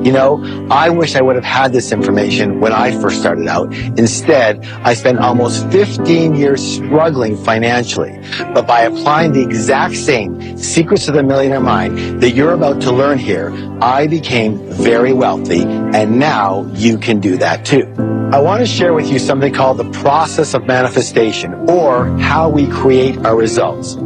You know, I wish I would have had this information when I first started out. Instead, I spent almost 15 years struggling financially. But by applying the exact same Secrets of the Millionaire Mind that you're about to learn here, I became very wealthy, and now you can do that too. I want to share with you something called the process of manifestation, or how we create our results.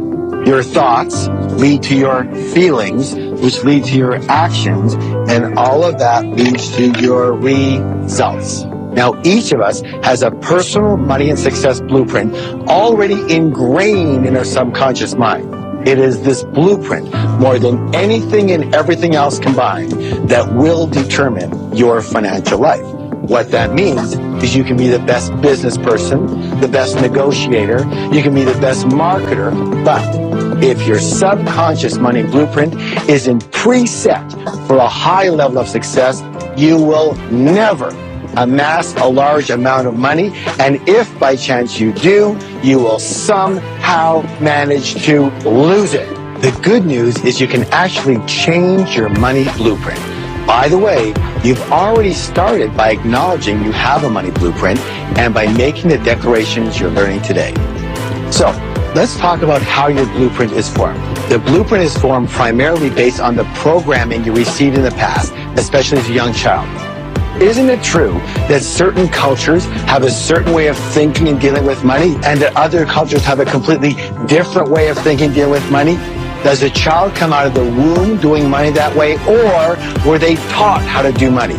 Your thoughts lead to your feelings, which lead to your actions, and all of that leads to your results. Now, each of us has a personal money and success blueprint already ingrained in our subconscious mind. It is this blueprint, more than anything and everything else combined, that will determine your financial life. What that means is you can be the best business person, the best negotiator, you can be the best marketer, but if your subconscious money blueprint isn't preset for a high level of success, you will never amass a large amount of money, and if by chance you do, you will somehow manage to lose it. The good news is you can actually change your money blueprint. By the way, you've already started by acknowledging you have a money blueprint and by making the declarations you're learning today. So, let's talk about how your blueprint is formed. The blueprint is formed primarily based on the programming you received in the past, especially as a young child. Isn't it true that certain cultures have a certain way of thinking and dealing with money, and that other cultures have a completely different way of thinking and dealing with money? Does a child come out of the womb doing money that way, or were they taught how to do money?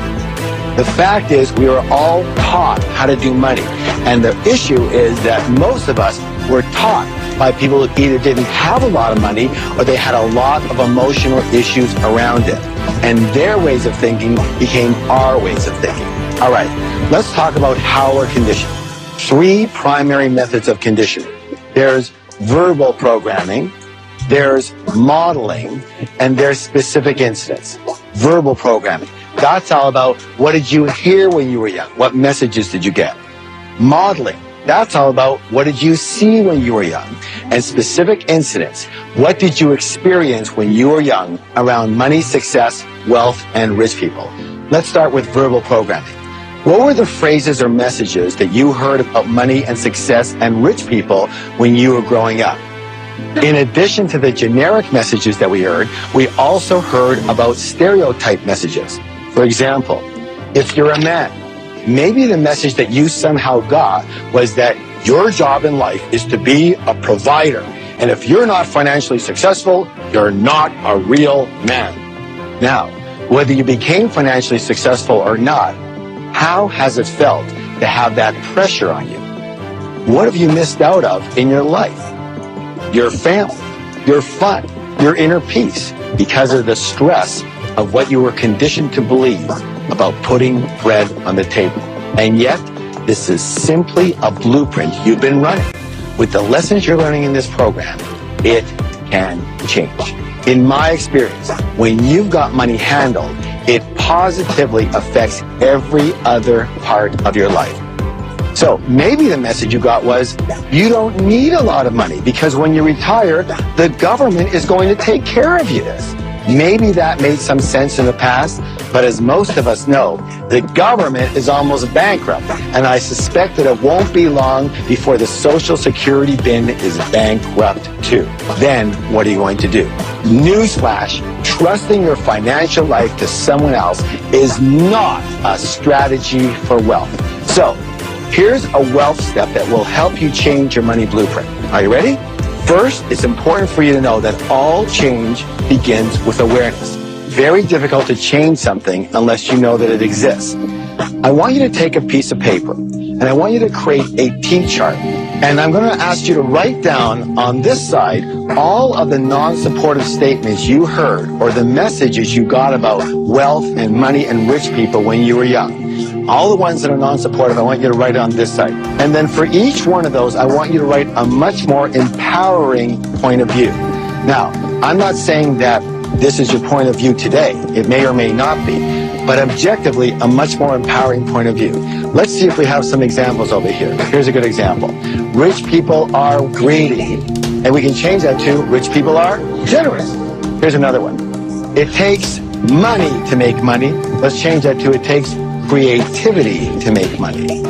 The fact is, we are all taught how to do money. And the issue is that most of us were taught by people who either didn't have a lot of money or they had a lot of emotional issues around it. And their ways of thinking became our ways of thinking. All right, let's talk about how we're conditioned. 3 primary methods of conditioning. There's verbal programming, there's modeling, and there's specific incidents. Verbal programming. That's all about what did you hear when you were young? What messages did you get? Modeling. That's all about what did you see when you were young? And specific incidents. What did you experience when you were young around money, success, wealth, and rich people? Let's start with verbal programming. What were the phrases or messages that you heard about money and success and rich people when you were growing up? In addition to the generic messages that we heard, we also heard about stereotype messages. For example, if you're a man, maybe the message that you somehow got was that your job in life is to be a provider. And if you're not financially successful, you're not a real man. Now, whether you became financially successful or not, how has it felt to have that pressure on you? What have you missed out of in your life? Your family, your fun, your inner peace, because of the stress of what you were conditioned to believe about putting bread on the table. And yet, this is simply a blueprint you've been running. With the lessons you're learning in this program, it can change. In my experience, when you've got money handled, it positively affects every other part of your life. So maybe the message you got was, you don't need a lot of money because when you retire, the government is going to take care of you. Maybe that made some sense in the past, but as most of us know, the government is almost bankrupt, and I suspect that it won't be long before the Social Security bin is bankrupt too. Then what are you going to do? Newsflash, trusting your financial life to someone else is not a strategy for wealth. So, here's a wealth step that will help you change your money blueprint. Are you ready? First, it's important for you to know that all change begins with awareness. Very difficult to change something unless you know that it exists. I want you to take a piece of paper and I want you to create a T-chart. And I'm going to ask you to write down on this side all of the non-supportive statements you heard or the messages you got about wealth and money and rich people when you were young. All the ones that are non-supportive, I want you to write on this side. And then for each one of those, I want you to write a much more empowering point of view. Now, I'm not saying that this is your point of view today. It may or may not be. But objectively, a much more empowering point of view. Let's see if we have some examples over here. Here's a good example. Rich people are greedy. And we can change that to rich people are generous. Here's another one. It takes money to make money. Let's change that to it takes creativity to make money.